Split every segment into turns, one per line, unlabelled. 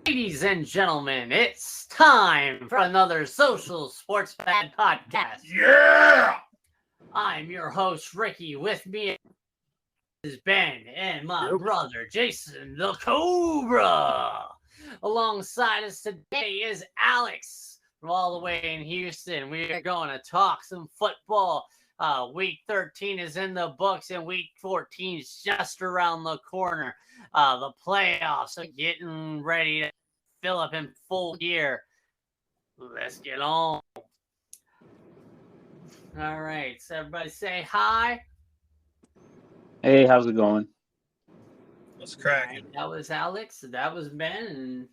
Ladies and gentlemen, it's time for another Social Sports Pad podcast.
Yeah!
I'm your host, Ricky. With me is Ben and my brother, Jason, the Cobra. Alongside us today is Alex from all the way in Houston. We are going to talk some football. Week 13 is in the books, and week 14 is just around the corner. The playoffs are getting ready to fill up in full gear. Let's get on. All right, so everybody say hi.
Hey, how's it going?
What's cracking?
Right, that was Alex, that was Ben, and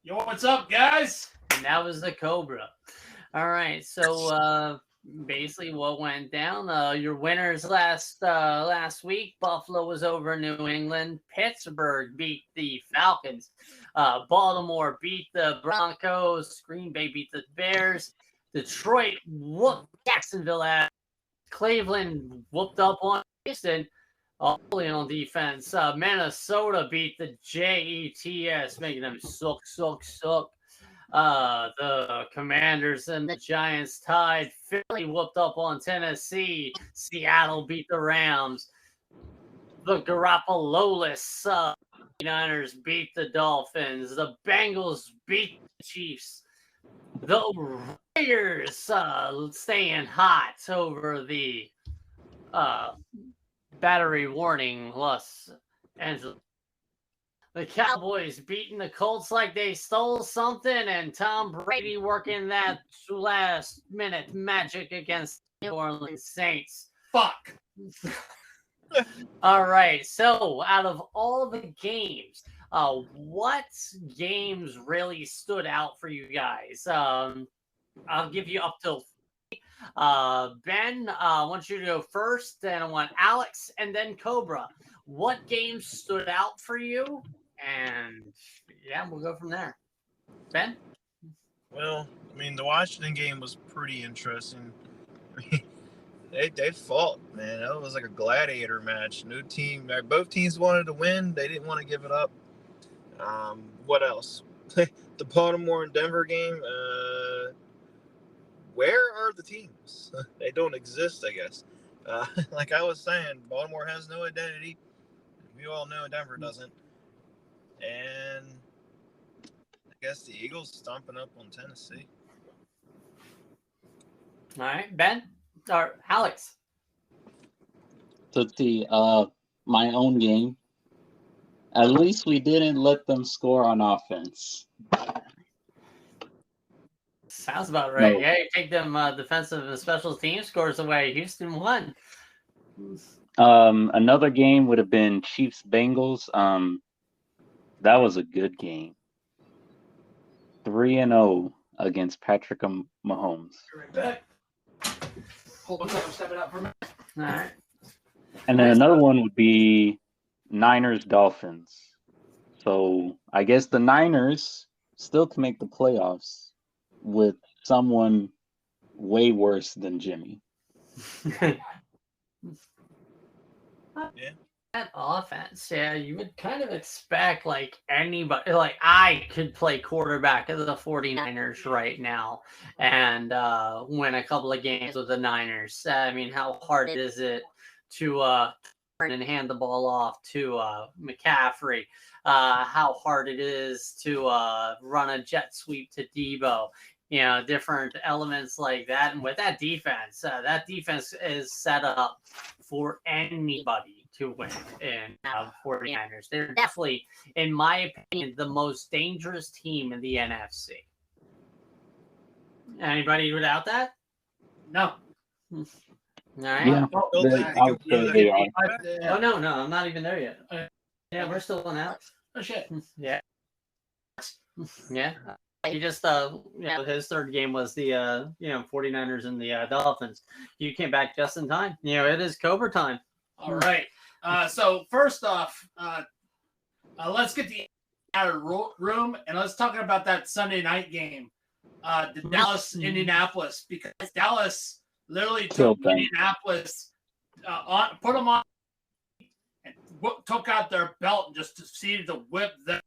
Yo, what's up, guys?
that was the Cobra. All right, so basically what went down, your winners last week, Buffalo was over New England, Pittsburgh beat the Falcons, Baltimore beat the Broncos, Green Bay beat the Bears, Detroit whooped Jacksonville ass, Cleveland whooped up on Houston, only on defense. Minnesota beat the Jets, making them suck. The Commanders and the Giants tied. Philly whooped up on Tennessee. Seattle beat the Rams. The Garoppolo-less Niners beat the Dolphins. The Bengals beat the Chiefs. The Raiders staying hot over the battery warning Los Angeles. The Cowboys beating the Colts like they stole something, and Tom Brady working that last-minute magic against the New Orleans Saints.
Fuck.
All right, so out of all the games, what games really stood out for you guys? I'll give you up till Ben, I want you to go first, then I want Alex, and then Cobra. What games stood out for you? And yeah, we'll go from there. Ben?
Well, I mean, the Washington game was pretty interesting. They fought, man. That was like a gladiator match. New team, both teams wanted to win. They didn't want to give it up. What else? The Baltimore and Denver game. Where are the teams? They don't exist, I guess. Like I was saying, Baltimore has no identity. We all know Denver doesn't. And I guess the Eagles stomping up on Tennessee.
All right, Ben or Alex?
So my own game. At least we didn't let them score on offense.
Sounds about right.
No.
Yeah, you take them defensive and special team scores away. Houston won.
Another game would have been Chiefs-Bengals. That was a good game. 3-0 against Patrick Mahomes.
Right back. Hold on, I'm stepping out for a minute.
All right.
And then another one would be Niners-Dolphins. So I guess the Niners still can make the playoffs with someone way worse than Jimmy.
Yeah.
That offense, yeah, you would kind of expect like anybody, like I could play quarterback of the 49ers right now and win a couple of games with the Niners. I mean, how hard is it to turn and hand the ball off to McCaffrey? How hard it is to run a jet sweep to Debo? You know, different elements like that. And with that defense is set up for anybody to win in 49ers. They're definitely, in my opinion, the most dangerous team in the NFC. Anybody without that?
No.
All right.
Yeah, I would say they are.
Oh, no, I'm not even there yet. Yeah, we're still on Alex.
Oh, shit.
Yeah. Yeah. He just, his third game was the, 49ers and the Dolphins. You came back just in time. It is Cobra time.
All right. So first off, let's get the out of room and let's talk about that Sunday night game, the Dallas Indianapolis, because Dallas literally took Indianapolis, put them on, and took out their belt and just proceeded to whip them.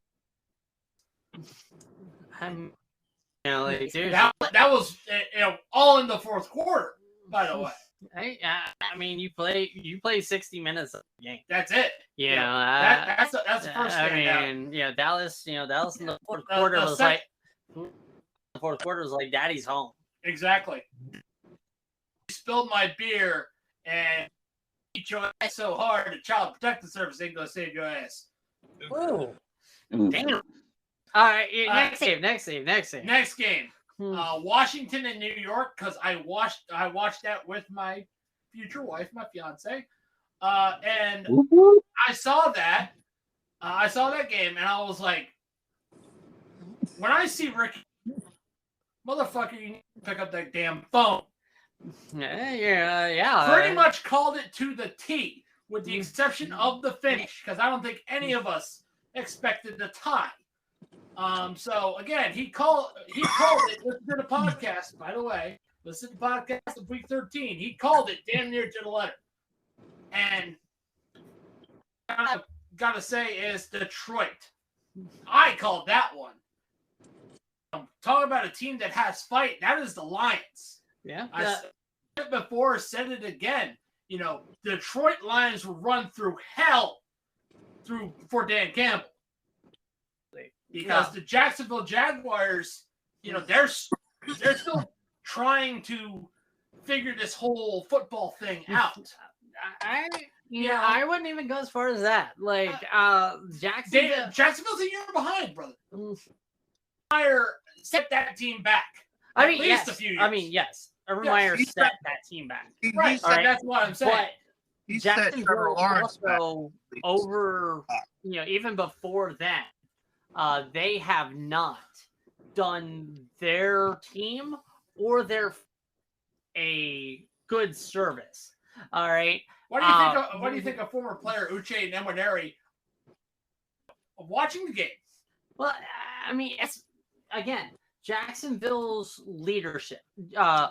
like, seriously.
That was all in the fourth quarter. By the way,
I mean, you play 60 minutes of the game.
That's it.
That's
the first
I
game.
mean, Dallas in the fourth quarter was like, the fourth quarter was like Daddy's home.
Exactly. I spilled my beer and beat your ass so hard the Child Protective Service ain't gonna save your ass.
Ooh. Damn. All right, next game.
Next game. Washington and New York, because I watched that with my future wife, my fiance, and I saw that game, and I was like, when I see Ricky, motherfucker, you need to pick up that damn phone.
Yeah.
Pretty much called it to the T, with the exception of the finish, because I don't think any of us expected the tie. So again, he called it. Listen to the podcast, by the way. Listen to the podcast of week 13. He called it damn near to the letter. And I've got to say is Detroit. I called that one. Talking about a team that has fight. That is the Lions.
Yeah.
I said it before, said it again. Detroit Lions will run through hell for Dan Campbell. Because the Jacksonville Jaguars, they're still trying to figure this whole football thing out.
I wouldn't even go as far as that. Like,
Jacksonville's a year behind, brother. Fire set that team back.
I mean,
at least a few years.
I mean, yes. Urban Meyer set that team back.
Right, so that's what I'm saying.
But Jacksonville also over, even before that, they have not done their team or a good service. All right.
What do you think of former player Uche Nwaneri watching the game?
Well, I mean, it's again Jacksonville's leadership,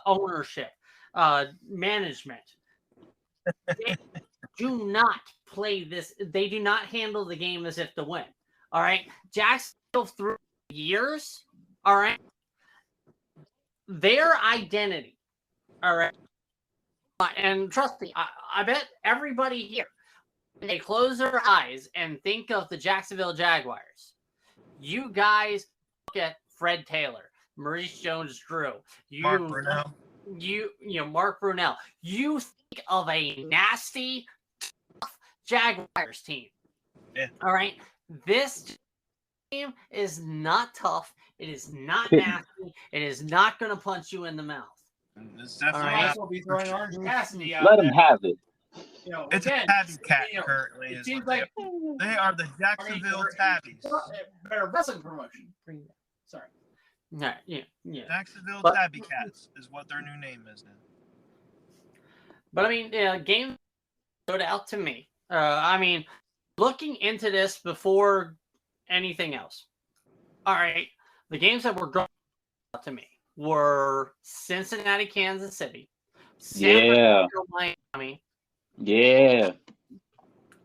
ownership, management. They do not play this. They do not handle the game as if to win. All right, Jacksonville through years. All right, their identity. All right, and trust me, I bet everybody here, when they close their eyes and think of the Jacksonville Jaguars, you guys look at Fred Taylor, Maurice Jones-Drew,
Mark Brunell.
Mark Brunell. You think of a nasty, tough Jaguars team.
Yeah.
All right. This team is not tough. It is not nasty. It is not going to punch you in the mouth.
It's definitely
right. We'll be throwing Orange Cassidy out.
Let him have it.
It's
again,
a tabby cat currently.
It seems like
they are the Jacksonville Tabbies.
Better wrestling promotion. Sorry.
Yeah.
Jacksonville Tabby Cats is what their new name is now.
But I mean, game stood out to me. I mean, looking into this before anything else. All right, the games that were drawn out to me were Cincinnati, Kansas City, San Francisco, Miami,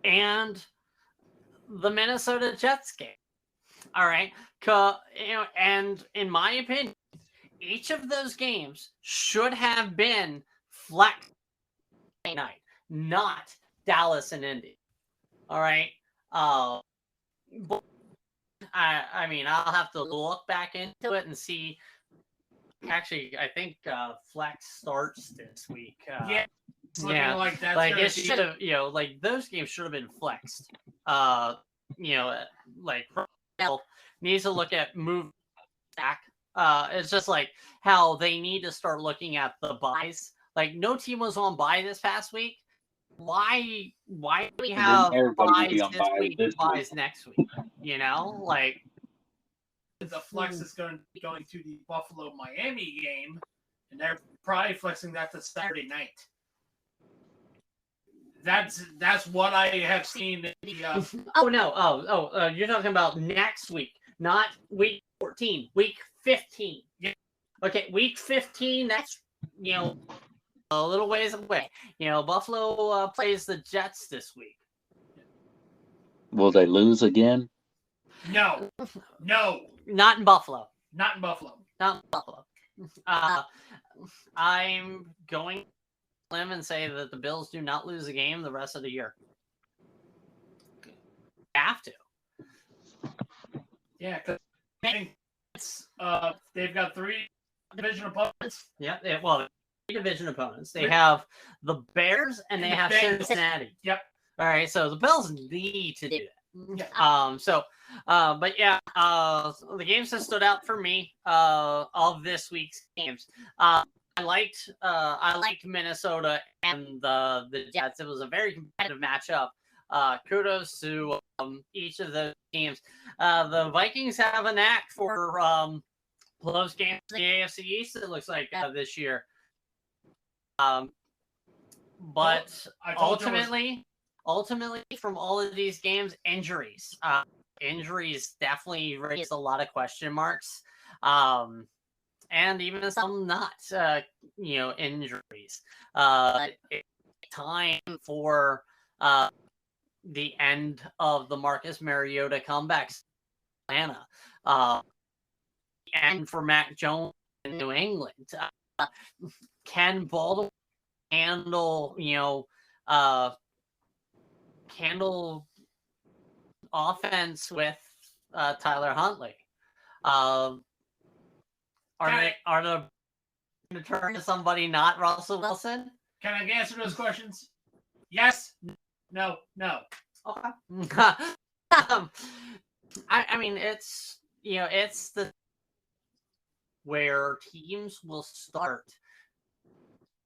and the Minnesota Jets game. All right, and in my opinion, each of those games should have been flex night, not Dallas and Indy. All right. But I mean, I'll have to look back into it and see. Actually, I think flex starts this week.
It's looking like that's
like it should have. Like those games should have been flexed. Like needs to look at move stack. It's just like how they need to start looking at the buys. Like no team was on buy this past week. Why do we have buys this week and buys next week? Like
the flex is going to the Buffalo Miami game, and they're probably flexing that to Saturday night. That's what I have seen.
Oh no! You're talking about next week, not week 14, week 15. Yeah. Okay, week 15. That's a little ways away. Buffalo plays the Jets this week.
Will they lose again?
No.
Not in Buffalo.
Not in Buffalo.
Not in Buffalo. I'm going to limb and say that the Bills do not lose a game the rest of the year. Have to.
Yeah, because they've got 3 division opponents.
Yeah, well, 3 division opponents. They have the Bears and they have Cincinnati.
Yep.
All right, so the Bills need to do that.
Yeah.
But yeah, the games that stood out for me of this week's games. I liked Minnesota and the Jets. It was a very competitive matchup. Kudos to each of the teams. The Vikings have a knack for close games in the AFC East, it looks like, this year. But ultimately, from all of these games, injuries. Injuries definitely raised a lot of question marks. And even some not, injuries. Time for the end of the Marcus Mariota comebacks in Atlanta. And for Mac Jones in New England. Can Baltimore handle offense with Tyler Huntley? Are they going to turn to somebody not Russell Wilson?
Can I answer those questions? Yes. No.
Okay. I mean, it's the where teams will start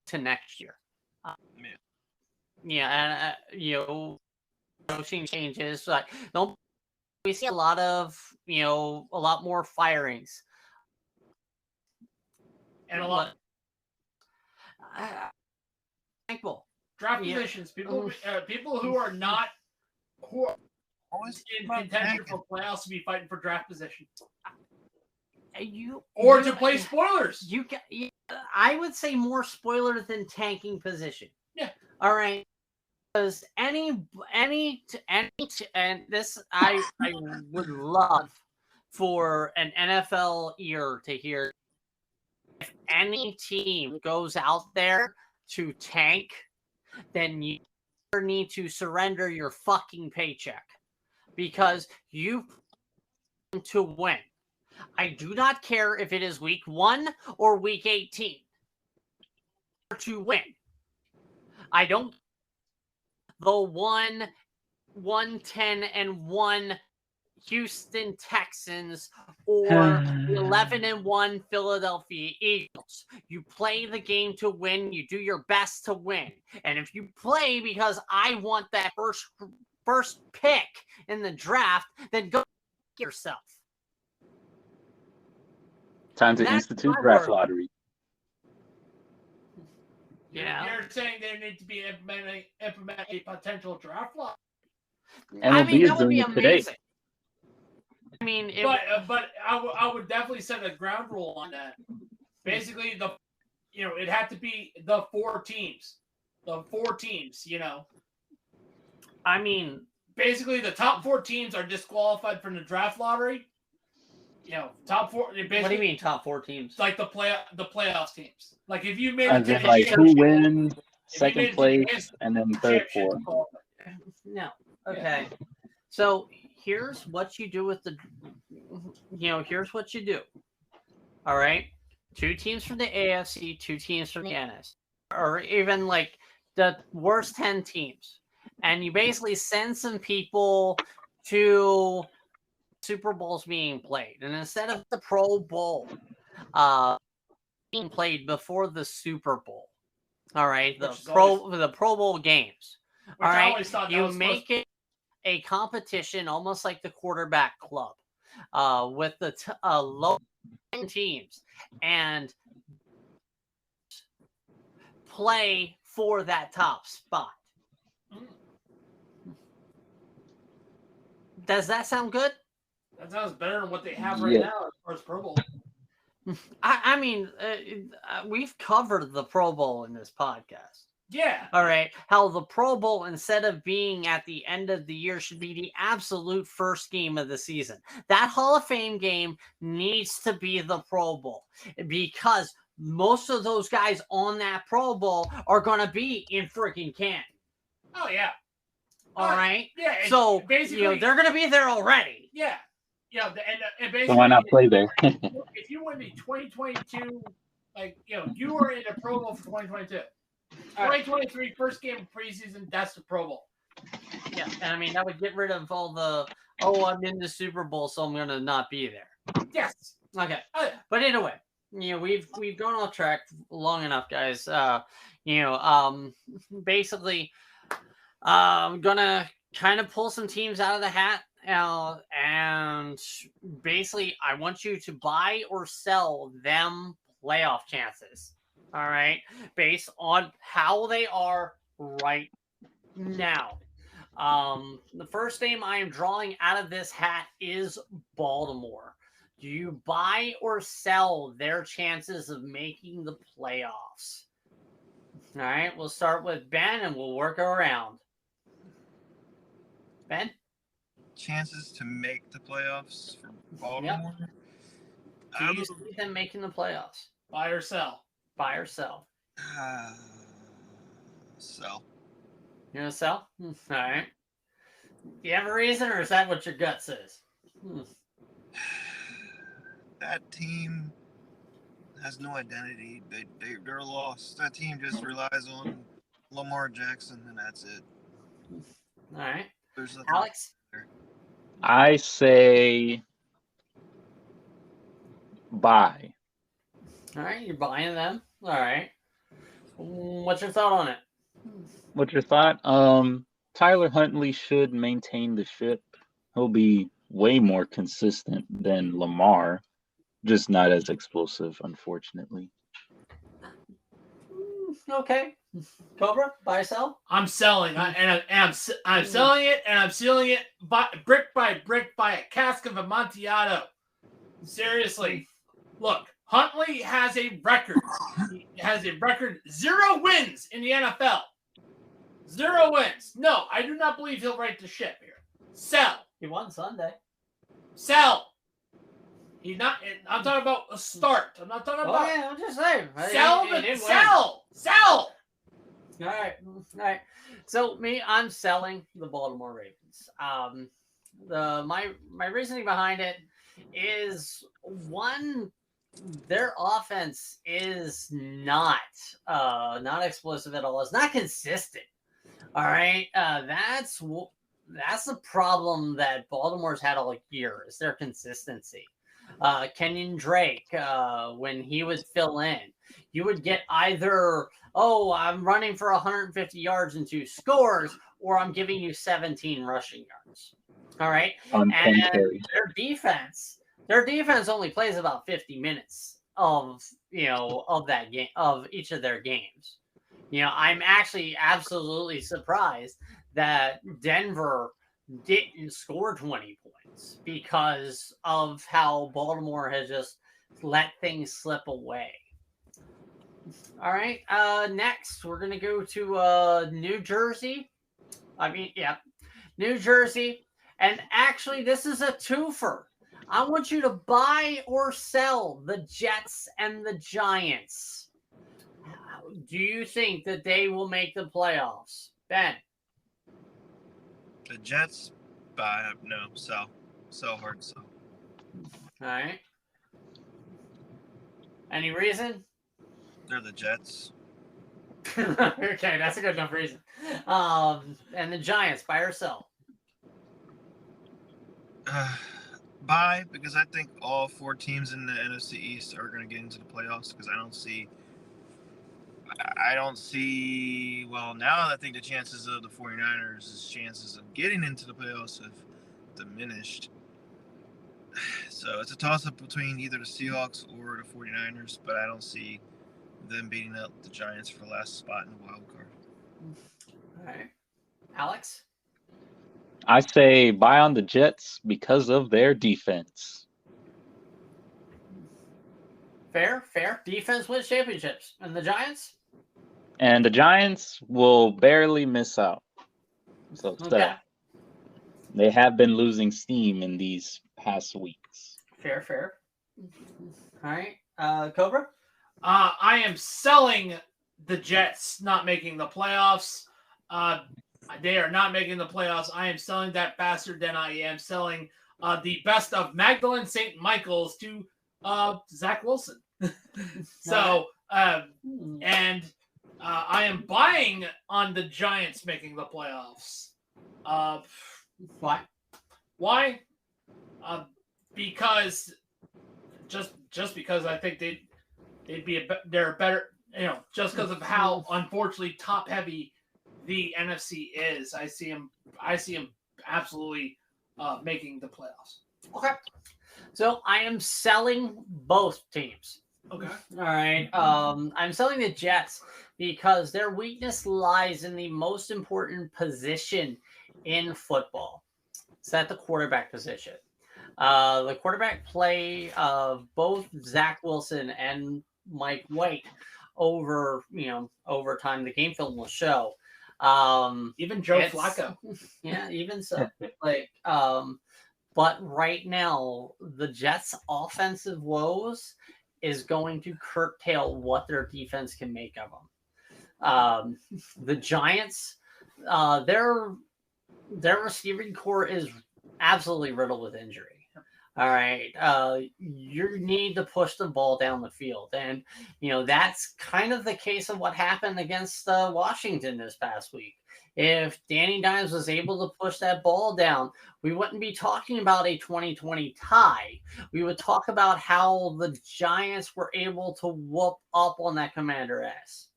to next year. And coaching changes. Like, we see a lot more firings,
and a lot.
Thankful
draft positions. People who are not in contention for playoffs to be fighting for draft positions. To play spoilers.
I would say more spoiler than tanking position.
Yeah.
All right. Because and this I would love for an NFL ear to hear. If any team goes out there to tank, then you need to surrender your fucking paycheck because you to win. I do not care if it is week 1 or week 18 to win. I don't. The 1-10-1 Houston Texans or the 11-1 Philadelphia Eagles. You play the game to win. You do your best to win. And if you play because I want that first pick in the draft, then go yourself.
Time to institute draft lottery.
Yeah. You're saying there need to be implement a potential draft lottery.
MLB is doing it today.
I mean,
but I would definitely set a ground rule on that. Basically, it had to be the 4 teams. The 4 teams,
I mean,
basically, the top 4 teams are disqualified from the draft lottery. Top 4. What do
you mean top 4 teams?
Like the playoffs teams. Like if you made
it like who wins, second place, and then third, fourth.
No. Okay. Yeah. So here's what you do with here's what you do. All right. 2 teams from the AFC, 2 teams from the NFC, or even like the worst 10 teams, and you basically send some people to Super Bowls being played, and instead of the Pro Bowl being played before the Super Bowl, all right, the Pro Bowl games, all right, you make it a competition almost like the quarterback club, with the low teams and play for that top spot. Does that sound good?
That sounds better than what they have right now as far as Pro Bowl.
I mean, we've covered the Pro Bowl in this podcast.
Yeah.
All right. How the Pro Bowl, instead of being at the end of the year, should be the absolute first game of the season. That Hall of Fame game needs to be the Pro Bowl because most of those guys on that Pro Bowl are going to be in freaking Canton.
Oh, yeah.
All right.
Yeah.
So,
basically,
they're going to be there already.
Yeah. Yeah. And basically,
So why not play there?
if you win the 2022, you are in a Pro Bowl for 2022. 2023 first game of preseason, that's the Pro Bowl.
Yeah, and I mean that would get rid of all the I'm in the Super Bowl, so I'm gonna not be there.
Yes.
Okay. But anyway, we've gone off track long enough, guys. Basically, I'm gonna kind of pull some teams out of the hat. And basically, I want you to buy or sell them playoff chances. All right, based on how they are right now. The first name I am drawing out of this hat is Baltimore. Do you buy or sell their chances of making the playoffs? All right, we'll start with Ben and we'll work around. Ben?
Chances to make the playoffs for Baltimore?
Yep. Do you see them making the playoffs?
Buy or sell?
Buy or sell?
Sell.
You're gonna sell? All right. Do you have a reason, or is that what your gut says?
That team has no identity. They're lost. That team just relies on Lamar Jackson, and that's it.
All right.
There's nothing
Alex?
there.
I say buy.
All right, you're buying them. All right. What's your thought on it?
What's your thought? Tyler Huntley should maintain the ship. He'll be way more consistent than Lamar, just not as explosive, unfortunately.
Okay. Cobra, buy or sell?
I'm selling, I'm selling it, and I'm sealing it brick by brick by a cask of Amontillado. Seriously, look, Huntley has a record. He has a record 0 wins in the NFL. 0 wins. No, I do not believe he'll right the ship here. Sell.
He won Sunday.
Sell. He's not. I'm talking about a start. I'm not talking about.
Oh yeah, I'm just saying.
Sell. Sell.
All right. So I'm selling the Baltimore Ravens. My reasoning behind it is one, their offense is not explosive at all. It's not consistent. All right, that's the problem that Baltimore's had all year is their consistency. Kenyon Drake, when he would fill in, you would get either, I'm running for 150 yards and 2 scores, or I'm giving you 17 rushing yards. All right, and their defense only plays about 50 minutes of that game, of each of their games. I'm actually absolutely surprised that Denver didn't score 20 points because of how Baltimore has just let things slip away. All right. Next, we're going to go to New Jersey. New Jersey. And actually, this is a twofer. I want you to buy or sell the Jets and the Giants. Do you think that they will make the playoffs? Ben?
The Jets, buy. No, sell. Sell hard, sell.
All right. Any reason?
They're the Jets.
Okay, that's a good enough reason. And the Giants, buy or sell?
Buy, because I think all 4 teams in the NFC East are going to get into the playoffs because I don't see, well, now I think the chances of the 49ers' chances of getting into the playoffs have diminished. So it's a toss-up between either the Seahawks or the 49ers, but I don't see them beating up the Giants for the last spot in the wild card.
All right. Alex?
I say buy on the Jets because of their defense.
Fair. Defense wins championships. And the Giants?
And the Giants will barely miss out. So
Okay.
they have been losing steam in these past weeks.
Fair. All right. Cobra?
I am selling the Jets not making the playoffs. They are not making the playoffs. I am selling that faster than I am selling the best of Magdalene St. Michael's to Zach Wilson. So, and I am buying on the Giants making the playoffs.
Why?
Why? Because just because I think they'd be they're better, just because of how unfortunately top heavy the NFC is. I see him absolutely making the playoffs.
Okay. So I am selling both teams.
Okay.
All right. I'm selling the Jets because their weakness lies in the most important position in football. It's at the quarterback position. The quarterback play of both Zach Wilson and Mike White over time. The game film will show.
Even Joe Flacco.
Yeah, even so. But right now, the Jets' offensive woes is going to curtail what their defense can make of them. The Giants, their receiving core is absolutely riddled with injury. All right, you need to push the ball down the field, and that's kind of the case of what happened against Washington this past week. If Danny Dimes was able to push that ball down, we wouldn't be talking about a 2020 tie. We would talk about how the Giants were able to whoop up on that Commander S.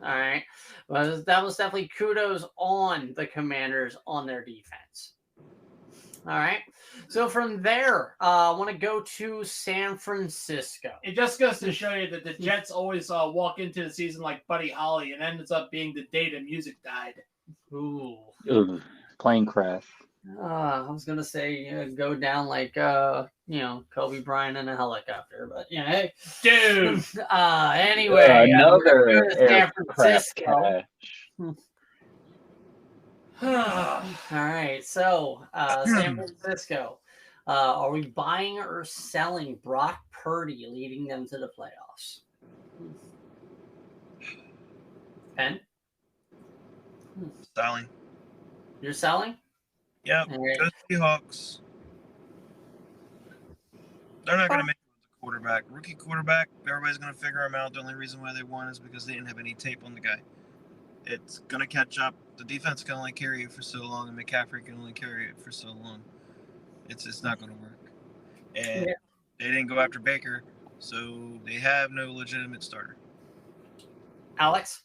All right, well, that was definitely kudos on the Commanders on their defense. All right. So from there, I want to go to San Francisco.
It just goes to show you that the Jets always walk into the season like Buddy Holly and ends up being the day the music died.
Ooh.
Plane crash.
I was going to say go down like, Kobe Bryant in a helicopter. But, hey.
Dude.
Anyway.
Another
San Francisco.
All
right, so San Francisco, are we buying or selling Brock Purdy, leading them to the playoffs? Ben?
Selling.
You're selling?
Yeah,
right.
go Seahawks. They're not going to make it with the quarterback. Rookie quarterback, everybody's going to figure him out. The only reason why they won is because they didn't have any tape on the guy. It's going to catch up. The defense can only carry it for so long, and McCaffrey can only carry it for so long. It's not going to work. And they didn't go after Baker, so they have no legitimate starter.
Alex?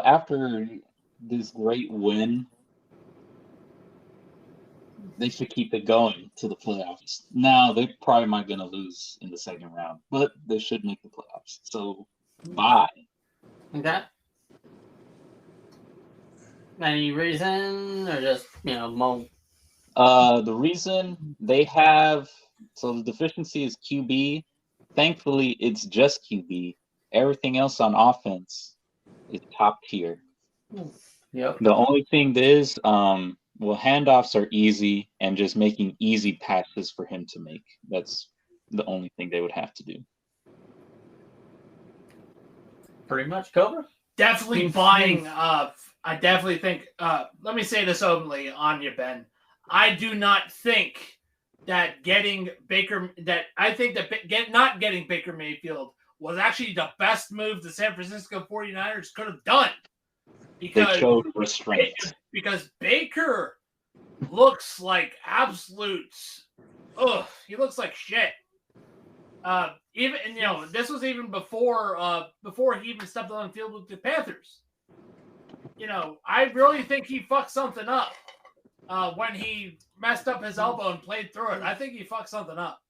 After this great win, they should keep it going to the playoffs. Now, they're probably not going to lose in the second round, but they should make the playoffs. So, bye.
Okay. Any reason or just, mo?
The reason they have, so the deficiency is QB. Thankfully, it's just QB. Everything else on offense is top tier.
Yep.
The only thing is, handoffs are easy and just making easy passes for him to make. That's the only thing they would have to do.
Pretty much, Cobra?
Definitely buying. I definitely think. Let me say this openly on you, Ben. I do not think that getting Baker. Not getting Baker Mayfield was actually the best move the San Francisco 49ers could have done. Because
they showed restraint.
Because Baker looks like absolute. He looks like shit. This was even before he even stepped on the field with the Panthers. I really think he fucked something up when he messed up his elbow and played through it. I think he fucked something up,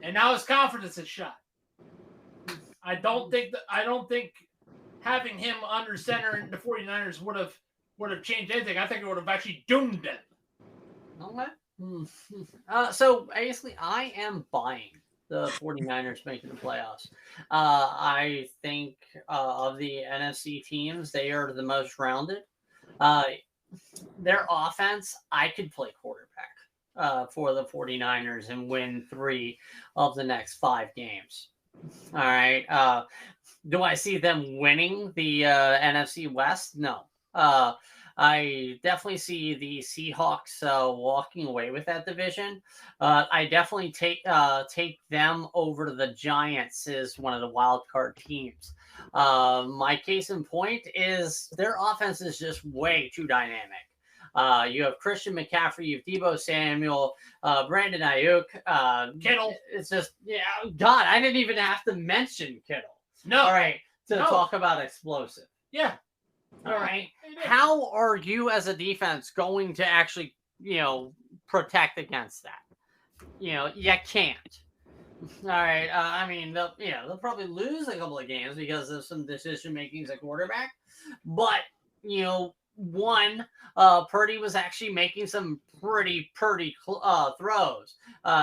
and now his confidence is shot. I don't think having him under center in the 49ers would have changed anything. I think it would have actually doomed him.
Okay. So basically, I am buying the 49ers making the playoffs. I think of the NFC teams, they are the most rounded. Their offense, I could play quarterback for the 49ers and win 3 of the next 5 games. All right. Do I see them winning the NFC West? No. I definitely see the Seahawks walking away with that division. I definitely take them over to the Giants as one of the wild card teams. My case in point is their offense is just way too dynamic. You have Christian McCaffrey, you have Deebo Samuel, Brandon Ayuk,
Kittle.
It's just, God, I didn't even have to mention Kittle.
No.
All right, to talk about explosive.
Yeah.
All right. How are you as a defense going to actually, protect against that? You can't. All right. I mean, they'll probably lose a couple of games because of some decision makings at quarterback. But, Purdy was actually making some pretty throws.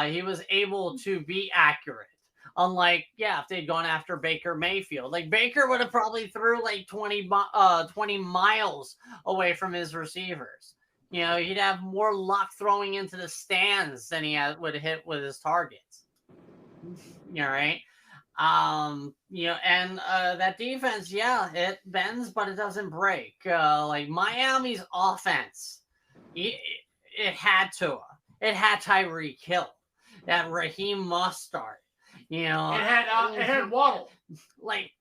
He was able to be accurate. Unlike, if they'd gone after Baker Mayfield, like Baker would have probably threw like 20 miles away from his receivers. He'd have more luck throwing into the stands than he would hit with his targets. All right. And that defense, it bends, but it doesn't break. Like Miami's offense, it had Tua, it had Tyreek Hill, that Raheem Mostert. It
had Waddle.
Like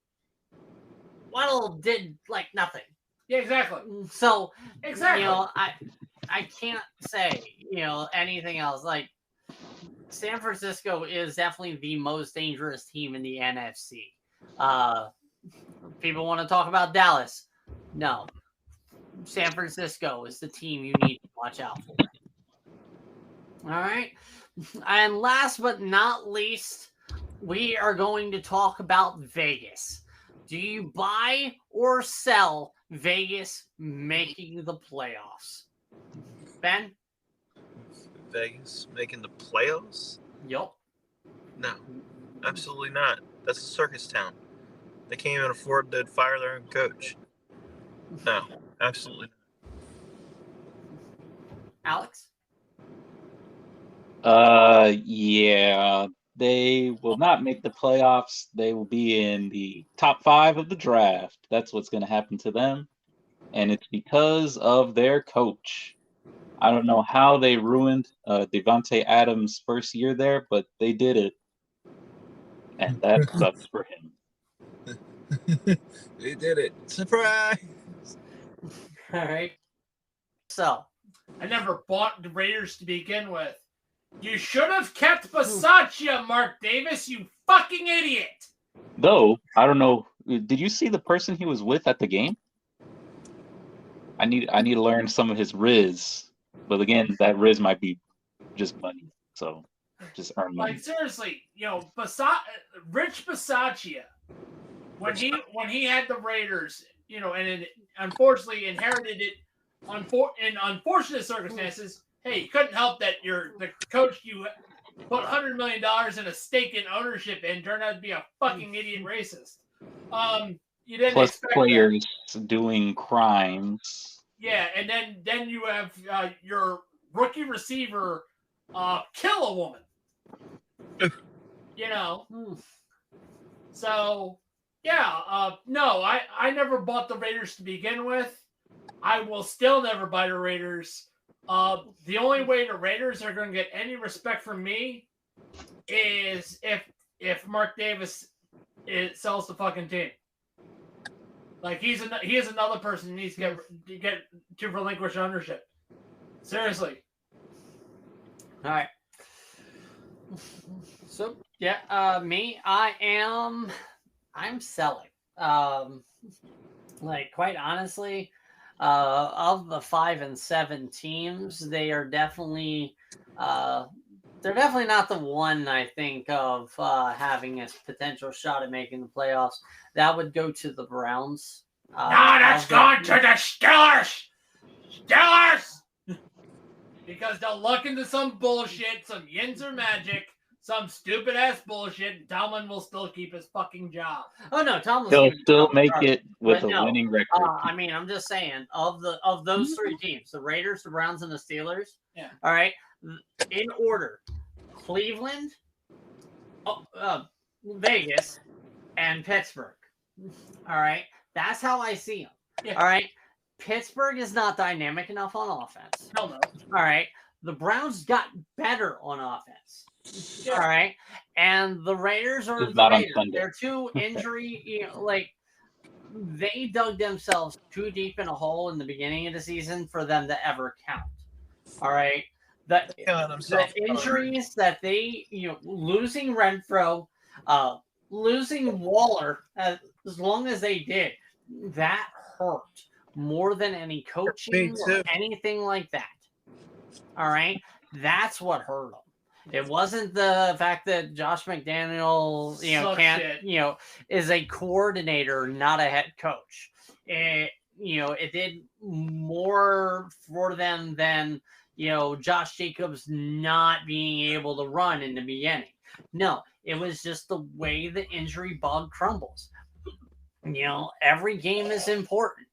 Waddle did like nothing.
Yeah, exactly.
So
exactly.
I can't say anything else. Like San Francisco is definitely the most dangerous team in the NFC. People want to talk about Dallas. No, San Francisco is the team you need to watch out for. All right, and last but not least, we are going to talk about Vegas. Do you buy or sell Vegas making the playoffs? Ben?
Vegas making the playoffs?
Yup.
No, absolutely not. That's a circus town. They can't even afford to fire their own coach. No, absolutely not.
Alex?
Yeah, they will not make the playoffs. They will be in the top 5 of the draft. That's what's going to happen to them. And it's because of their coach. I don't know how they ruined Devontae Adams' first year there, but they did it. And that sucks for him.
They did it. Surprise!
All right. So,
I never bought the Raiders to begin with. You should have kept Bisaccia, Mark Davis, you fucking idiot!
Though, I don't know, did you see the person he was with at the game? I need to learn some of his riz. But again, that riz might be just money. So just earn money.
Like seriously, Rich Bisaccia, when he had the Raiders, and unfortunately inherited it in unfortunate circumstances. Hey, you couldn't help that the coach you put $100 million in a stake in ownership and turned out to be a fucking idiot racist. You didn't
Plus
expect
players doing crimes.
Yeah, and then you have your rookie receiver kill a woman. So no, I never bought the Raiders to begin with. I will still never buy the Raiders. The only way the Raiders are going to get any respect from me is if Mark Davis sells the fucking team. Like he is another person who needs to get to relinquish ownership. Seriously.
All right. So me, I'm selling. Like quite honestly, of the 5 and 7 teams, they are definitely they're definitely not the one I think of having a potential shot at making the playoffs. That would go to the Browns.
No, that's gone to the Steelers. Steelers! Because they'll luck into some bullshit, some Yinzer magic, some stupid ass bullshit, and Tomlin will still keep his fucking job.
Oh no, Tomlin's
They'll
keeping
still
Tomlin
make
started.
it with
But
a
no,
winning record.
I mean, I'm just saying of those three teams, the Raiders, the Browns, and the Steelers.
Yeah.
All right, in order: Cleveland, Vegas, and Pittsburgh. All right, that's how I see them.
Yeah.
All right, Pittsburgh is not dynamic enough on offense.
Hell no.
All right, the Browns got better on offense.
Yeah.
All right, and the Raiders are
Just
the
not on
Raiders.
Sunday.
They're too injury, like they dug themselves too deep in a hole in the beginning of the season for them to ever count. All right, the injuries that they, losing Renfro, losing Waller, as long as they did, that hurt more than any coaching or anything like that. All right, that's what hurt them. It wasn't the fact that Josh McDaniel, is a coordinator, not a head coach. It did more for them than, Josh Jacobs not being able to run in the beginning. No, it was just the way the injury bug crumbles. Every game is important.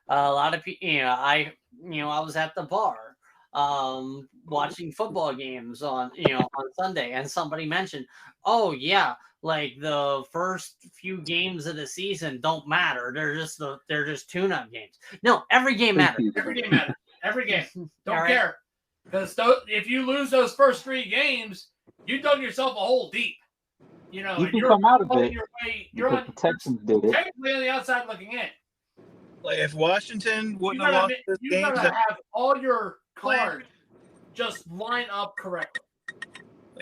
A lot of people, I was at the bar watching football games on Sunday, and somebody mentioned, oh yeah, like the first few games of the season don't matter. They're just tune-up games. No, every game matters.
Every game matters. Every game. Don't
All right.
care. Because if you lose those first 3 games, you dug yourself a hole deep.
You can come out of it.
You're on
the Texans did it.
technically on the outside looking in.
Like if Washington wouldn't have lost this
You
game,
gotta have all your cards just line up correctly.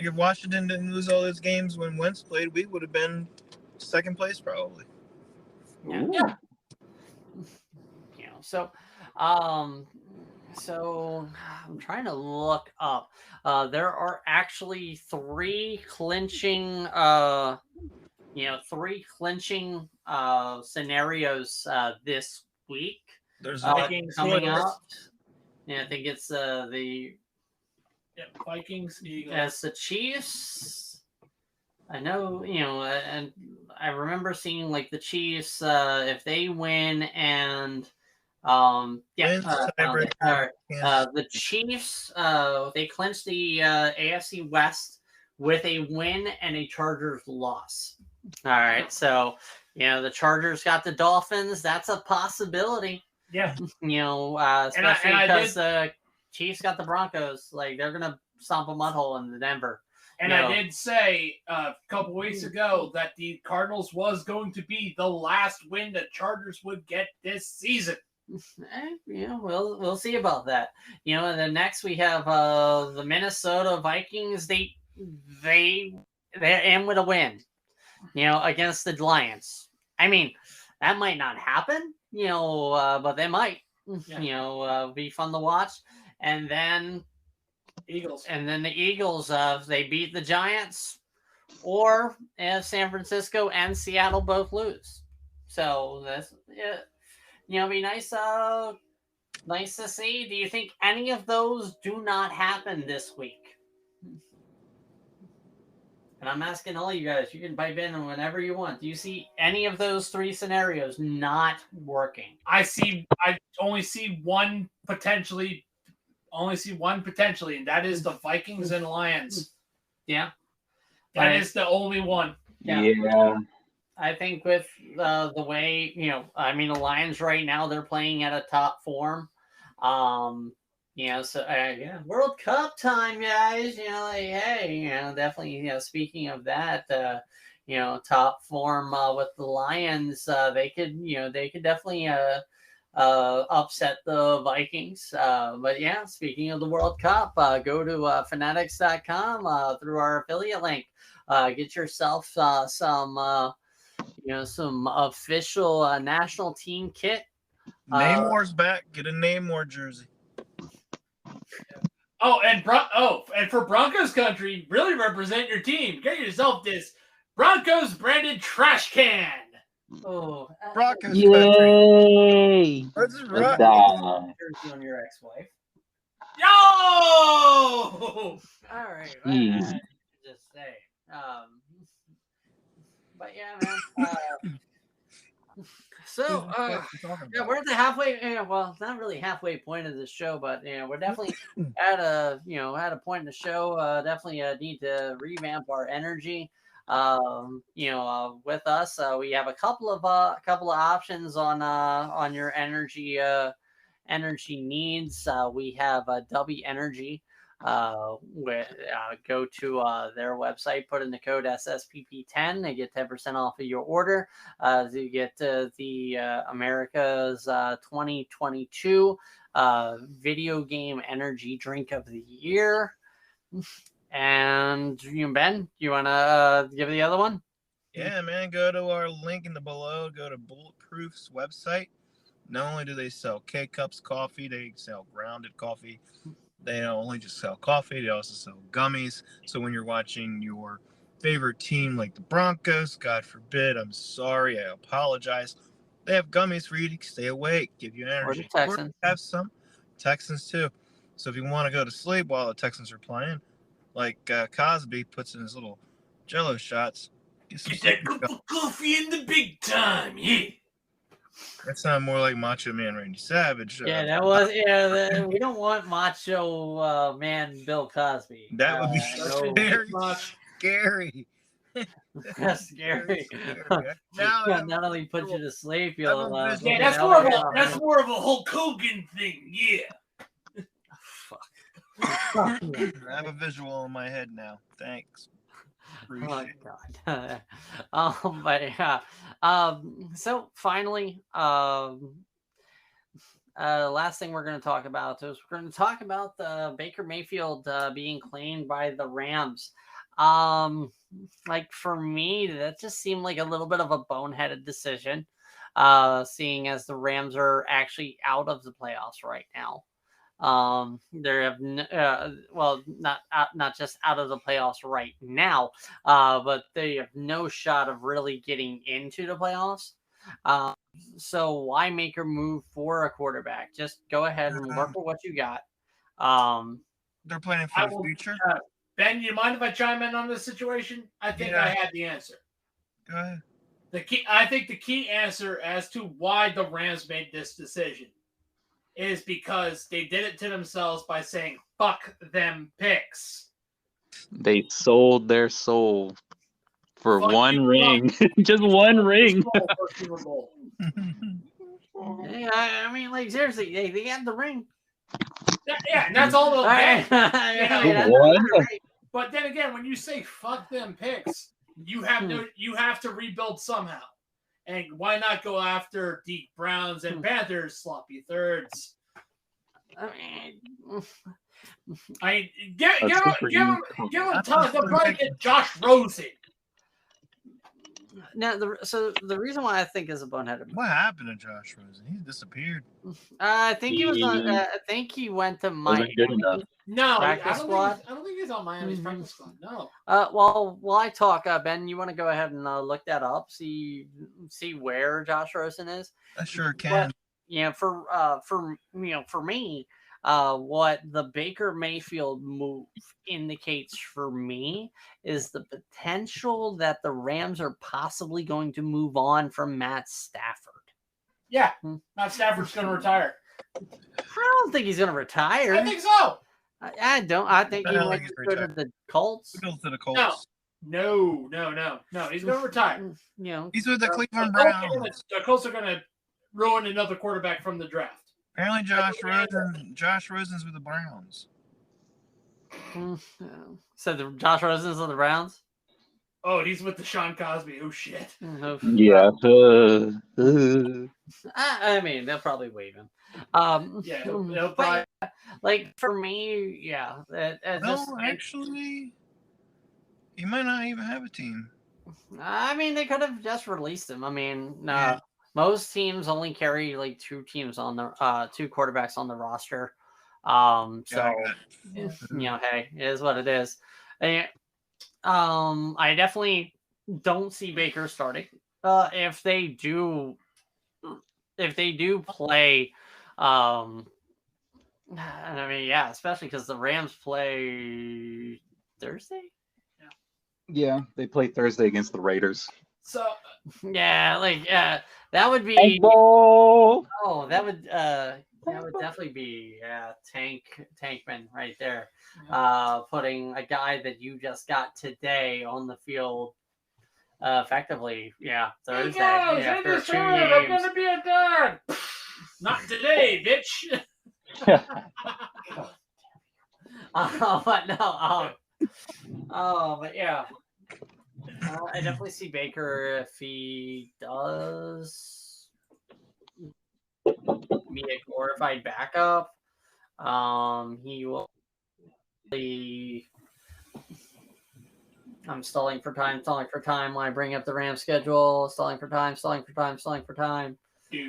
like if Washington didn't lose all those games when Wentz played, we would have been second place probably.
Yeah. So I'm trying to look up. There are actually 3 clinching scenarios this week.
There's
Vikings
coming up. Yeah, I think it's the
Vikings, Eagles.
as the Chiefs. I know, and I remember seeing like the Chiefs if they win and the Chiefs they clinched the AFC West with a win and a Chargers loss. All right, so the Chargers got the Dolphins. That's a possibility.
Yeah,
especially because the Chiefs got the Broncos. Like they're gonna stomp a mud hole in Denver.
And I did say a couple weeks ago that the Cardinals was going to be the last win the Chargers would get this season.
We'll see about that. And then next we have the Minnesota Vikings. They're in with a win, against the Lions. I mean, that might not happen, but they might. Be fun to watch. And then
Eagles.
And then the Eagles, they beat the Giants, or if San Francisco and Seattle both lose. So that's be nice. Nice to see. Do you think any of those do not happen this week? And I'm asking all you guys. You can pipe in whenever you want. Do you see any of those 3 scenarios not working?
I only see one potentially. And that is the Vikings and Lions.
Yeah.
That is the only one.
Yeah.
I think with the way, the Lions right now, they're playing at a top form. World Cup time, guys. Definitely, speaking of that, top form with the Lions, they could definitely upset the Vikings. But yeah, speaking of the World Cup, go to fanatics.com through our affiliate link. Get yourself some official national team kit.
Namor's back. Get a Namor jersey.
And for Broncos country, really represent your team. Get yourself this Broncos branded trash can.
Oh,
Broncos
Yay!
That's right.
Jersey on your ex-wife.
Yo!
All right. Just say. But yeah, man. So, yeah, we're at the halfway. Well, not really halfway point of the show, but we're definitely at a point in the show. Definitely need to revamp our energy. With us, we have a couple of options on your energy needs. We have W Energy. Go to their website, put in the code SSPP10, they get 10% off of your order. You get the America's 2022 video game energy drink of the year. And Ben, you want to give the other one?
Yeah, man, go to our link in the below. Go to Bulletproof's website. Not only do they sell K-Cups coffee, they sell grounded coffee. They don't only just sell coffee, they also sell gummies. So when you're watching your favorite team like the Broncos, God forbid, I'm sorry, I apologize, they have gummies for you to stay awake, give you energy.
Or the Texans.
Or have some Texans too. So if you want to go to sleep while the Texans are playing, like Cosby puts in his little Jello shots,
get that cup of coffee in the big time, yeah.
That sounded more like Macho Man Randy Savage.
Yeah, that was. Yeah, we don't want Macho Man Bill Cosby.
That would be very scary.
That's scary. Not only put you to sleep, you'll.
Yeah, that's more of a Hulk Hogan thing. Yeah.
Fuck.
I have a visual in my head now. Thanks.
Oh God. But yeah. So finally, last thing we're going to talk about is we're going to talk about the Baker Mayfield being claimed by the Rams. Like for me, that just seemed like a little bit of a boneheaded decision. Seeing as the Rams are actually out of the playoffs right now. They have not just out of the playoffs right now, but they have no shot of really getting into the playoffs. So why make a move for a quarterback? Just go ahead and work with what you got.
They're planning for the future.
Ben, you mind if I chime in on this situation? I think I had the answer.
Go ahead.
I think the key answer as to why the Rams made this decision is because they did it to themselves by saying, fuck them picks.
They sold their soul for one ring. Just one ring.
Yeah, I mean, like, seriously, they had the ring.
Yeah, and that's all they'll get. But then again, when you say fuck them picks, you have to rebuild somehow. And why not go after the Browns and Panthers sloppy thirds?
I
mean, give them time. They'll probably get Josh Rosen.
Now, the reason why I think is a boneheaded.
What happened to Josh Rosen? He disappeared.
I think he was on. I think he went to Miami.
No, I
don't
think he's on Miami's practice squad. No.
While I talk, Ben, you want to go ahead and look that up, see where Josh Rosen is?
I sure can.
But, for me, what the Baker Mayfield move indicates for me is the potential that the Rams are possibly going to move on from Matt Stafford.
Yeah, Matt Stafford's going to retire.
I don't think he's going to retire.
I think so.
I don't. I think he might go to the Colts.
Go to the Colts.
No. He's going to retire.
He's with the Cleveland Browns.
The Colts are going to ruin another quarterback from the draft.
Apparently, Josh Rosen's with the Browns.
So Josh Rosen's with the Browns?
Oh, he's with the Sean Cosby. Oh shit.
Yeah.
I mean, they'll probably waive him.
Yeah, they'll probably.
Like for me, yeah.
Actually, he might not even have a team.
I mean, they could have just released him. I mean, most teams only carry like two quarterbacks on the roster. Hey, it is what it is. I definitely don't see Baker starting. If they do play, I mean, yeah, especially because the Rams play Thursday.
Yeah, they play Thursday against the Raiders.
So
Yeah, that would be.
Ball.
Oh, that would definitely be Tankman right there. Putting a guy that you just got today on the field effectively. Yeah, Thursday.
Hey guys,
after
it is
2
hard. I'm
games.
gonna be a dad. Not today, bitch.
But no. But yeah. I definitely see Baker if he does be a glorified backup. He will be. I'm stalling for time when I bring up the Ram schedule. Stalling for time. He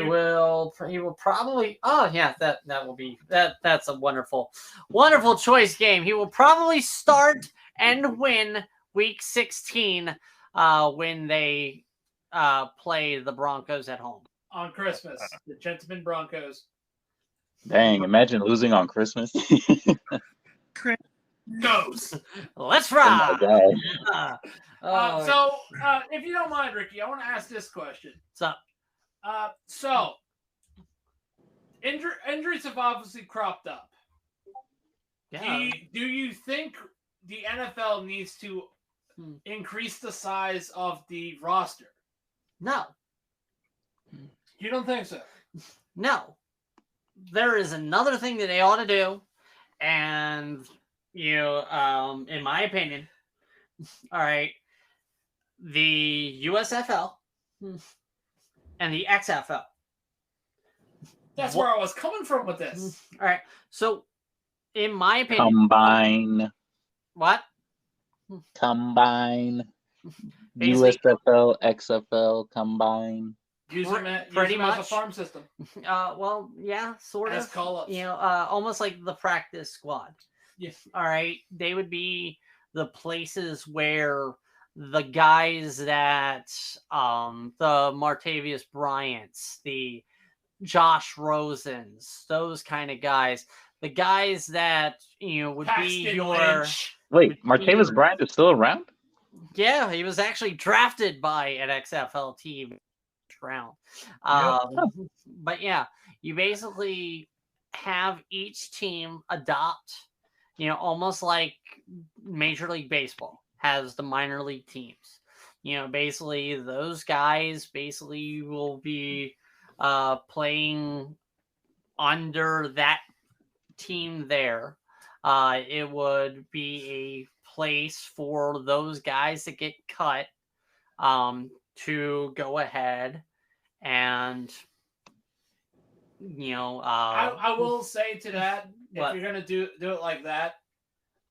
will probably. Oh yeah, that will be that. That's a wonderful choice game. He will probably start and win week 16 when they play the Broncos at home
On Christmas, the Gentlemen Broncos.
Dang, imagine losing on Christmas.
Goes.
Let's
Oh my
ride.
God.
So, if you don't mind, Ricky, I want to ask this question.
What's up?
So injuries have obviously cropped up.
Yeah.
Do you think the NFL needs to increase the size of the roster?
No.
You don't think so?
No. There is another thing that they ought to do, and in my opinion, all right, the USFL and the XFL.
That's where I was coming from with this.
All right. So, in my opinion,
Combine.
What?
Combine.
Basically-
USFL, XFL, combine.
Use them
Pretty
as
much.
a farm system.
Well, yeah, sort
As
of.
call-ups.
Almost like the practice squad.
Yes.
All right. They would be the places where the guys that the Martavius Bryants, the Josh Rosens, those kind of guys, the guys that would
Paxton
be your
Lynch.
Wait, Martavis Bryant is still around?
Yeah, he was actually drafted by an XFL team round. But yeah, you basically have each team adopt, almost like Major League Baseball has the minor league teams. Basically those guys will be playing under that team there. It would be a place for those guys that get cut to go ahead and
I will say to that,
What?
if you're gonna do it like that,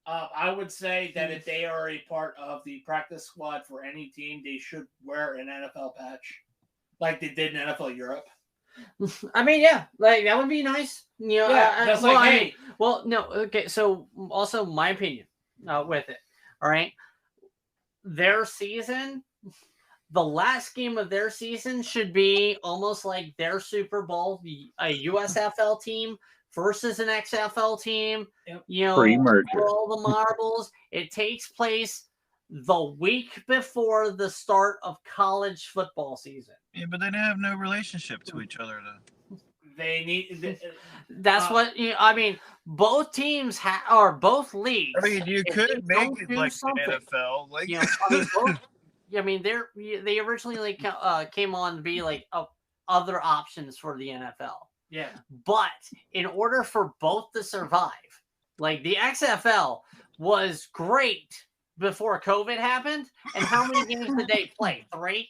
I would say that if they are a part of the practice squad for any team, they should wear an NFL patch, like they did in NFL Europe.
I mean, yeah, like that would be nice.
Just
well,
like,
I
hey,
mean, well, no, okay. So, also my opinion with it. All right, their season, the last game of their season should be almost like their Super Bowl, a USFL team versus an XFL team.
Yep.
Pre-merger.
For all the marbles, it takes place the week before the start of college football season.
Yeah, but they have no relationship to each other, though.
they need.
That's what I mean. Both teams or both leagues.
I mean, you
if
could
they
make
don't
it
do
like
something,
the NFL. Like,
I mean, they originally came on to be like other options for the NFL.
Yeah.
But in order for both to survive, like the XFL was great before COVID happened. And how many games did they play? 3?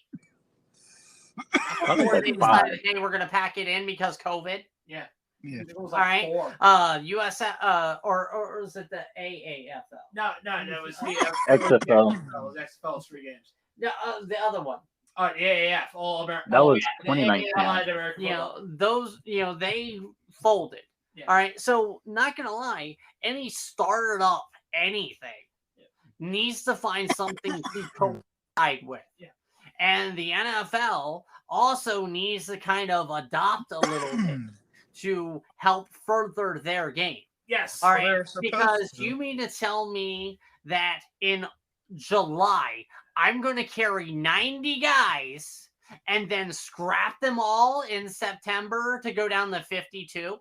Before they decided, hey, we're going to pack it in because COVID.
Yeah.
Yeah.
It was
All
like
right.
4.
US or was it the AAFL?
No, it was the
XFL.
It was XFL was 3 games.
Yeah, the other one.
Yeah. All American.
That was
yeah,
2019.
Allied American football.
Those, they folded.
Yeah.
All right. So, not going to lie, any started up anything needs to find something to coincide with.
Yeah.
And the NFL also needs to kind of adopt a little bit to help further their game.
Yes.
All
Well,
right,
they're supposed
because
to.
you mean to tell me that in July I'm going to carry 90 guys and then scrap them all in September to go down to 52?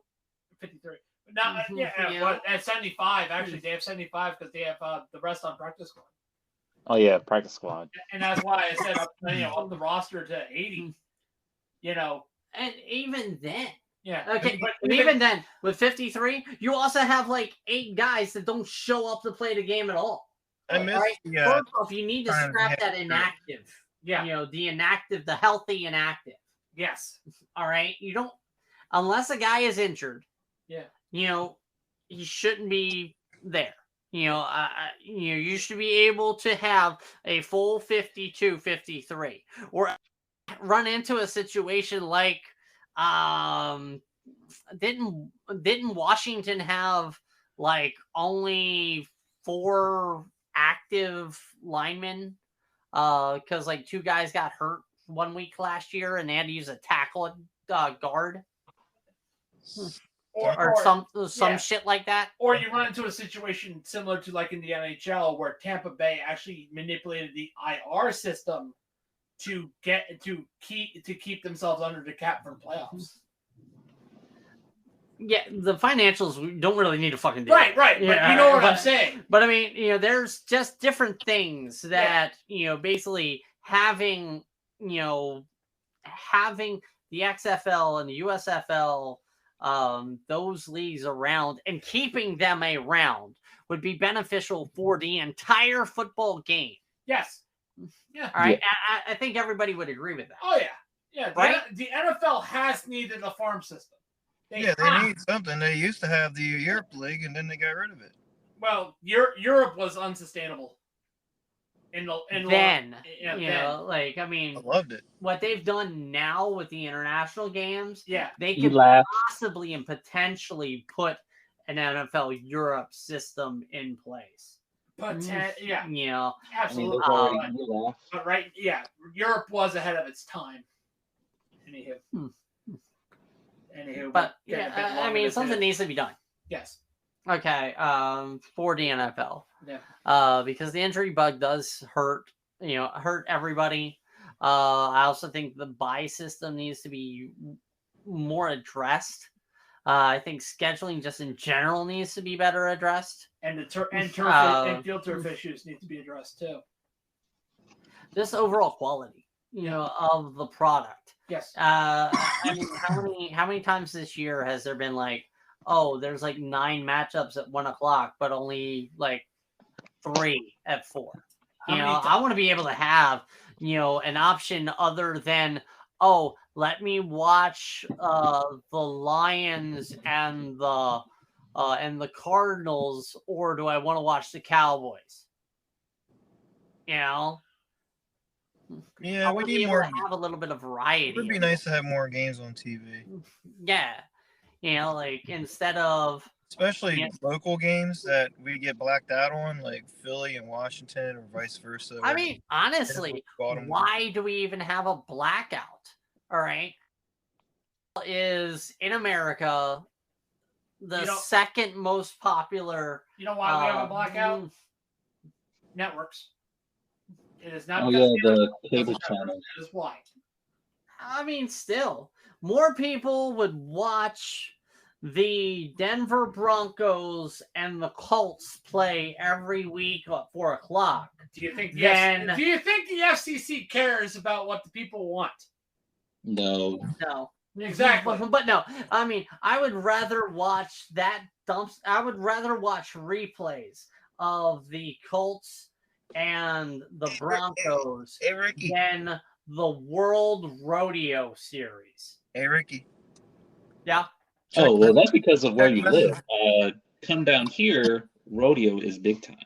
53. Now,
Yeah.
well, at 75, actually, they have 75 because they have the rest on practice squad.
Oh yeah, practice squad.
And that's why I said up the roster to 80.
And even then,
Yeah.
okay,
But
and even then, with 53, you also have like 8 guys that don't show up to play the game at all.
I miss
First off, you need to
kind of
scrap that
hamster.
inactive.
Yeah.
The inactive, the healthy inactive.
Yes.
All right. You don't, unless a guy is injured.
Yeah.
He shouldn't be there. You should be able to have a full 52, 53, or run into a situation like, didn't Washington have like only 4 active linemen? Because like 2 guys got hurt 1 week last year, and they had to use a tackle guard. Or some shit like that.
Or you run into a situation similar to like in the NHL where Tampa Bay actually manipulated the IR system to keep themselves under the cap for playoffs.
Yeah, the financials don't really need to fucking do
Right.
it.
But you know what I'm saying.
But I mean, there's just different things that basically having the XFL and the USFL, those leagues around and keeping them around would be beneficial for the entire football game.
Yes. Yeah.
All right. Yeah. I think everybody would agree with that.
Oh yeah. Yeah.
Right?
The NFL has needed a farm system.
They need something. They used to have the Europe League, and then they got rid of it.
Well, Europe was unsustainable. I
loved it.
What they've done now with the international games, they could possibly and potentially put an NFL Europe system in place.
Absolutely. But Europe was ahead of its time. Anywho,
but something needs to be done.
Yes.
Okay. For the NFL.
Yeah.
Because the injury bug does hurt everybody. I also think the bye system needs to be more addressed. I think scheduling just in general needs to be better addressed.
And and field turf issues need to be addressed too.
Just overall quality, of the product.
Yes.
I mean, how many times this year has there been like, oh, there's like 9 matchups at 1:00, but only like 3 at 4? I want to be able to have, an option other than, oh, let me watch the Lions and the Cardinals, or do I want to watch the Cowboys?
Yeah,
we need more. Have a little bit of variety.
It would be nice to have more games on TV.
Yeah, like instead of
especially local games that we get blacked out on, like Philly and Washington, or vice versa.
I mean, honestly, why do we even have a blackout? All right, is in America the second most popular.
You know why we have a blackout? Networks. It is not.
The cable channel.
That is why.
I mean, still, more people would watch the Denver Broncos and the Colts play every week at 4:00.
Do you think the FCC cares about what the people want?
No.
Exactly.
But no, I mean, I would rather watch I would rather watch replays of the Colts and the Broncos than the World Rodeo Series.
Hey, Ricky.
Yeah.
Oh, well, that's because of where you live. Come down here, rodeo is big time.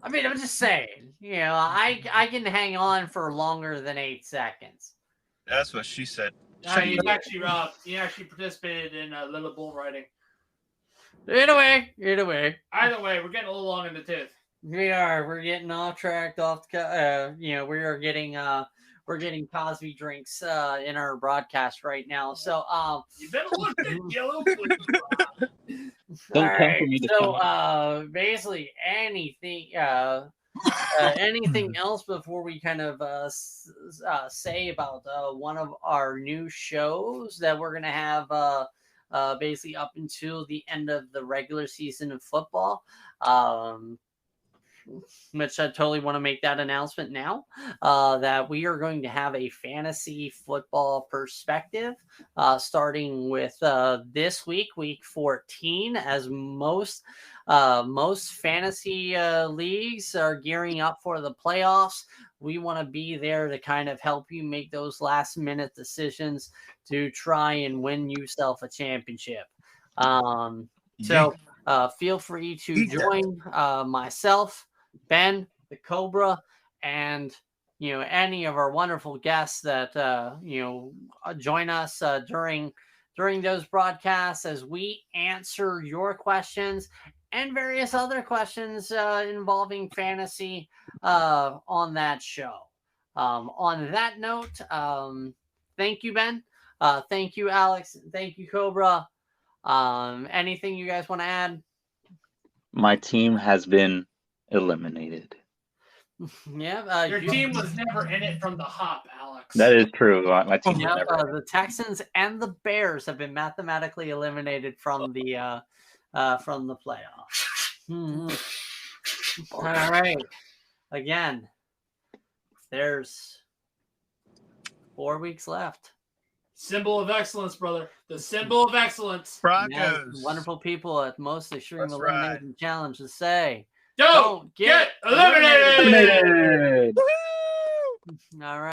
I mean, I'm just saying, I can hang on for longer than 8 seconds.
That's what she said.
He actually participated in little bull riding.
Either way.
Either way, we're getting a little long in the tooth.
We are. We're getting off track. We are getting. We're getting Cosby drinks in our broadcast right now. So
you better look at yellow, please.
Don't
All
come
right,
for me to
so
come.
basically anything anything else before we kind of say about one of our new shows that we're gonna have basically up until the end of the regular season of football, which I totally want to make that announcement now, that we are going to have a fantasy football perspective starting with this week, week 14, as most fantasy leagues are gearing up for the playoffs. We want to be there to kind of help you make those last minute decisions to try and win yourself a championship. So feel free to join myself, Ben, the Cobra, and any of our wonderful guests that join us during those broadcasts as we answer your questions and various other questions involving fantasy on that show. On that note, thank you, Ben. Thank you, Alex. Thank you, Cobra. Anything you guys want to add?
My team has been eliminated.
Yeah,
Your team was never in it from the hop, Alex.
That is true. My team was never.
The Texans and the Bears have been mathematically eliminated from the playoffs. All right. Again, there's 4 weeks left.
Symbol of excellence, brother. The symbol of excellence.
Broncos.
Wonderful people at Most Extreme
That's
Elimination
right.
Challenge to say,
Don't get eliminated.
Eliminated.
All right.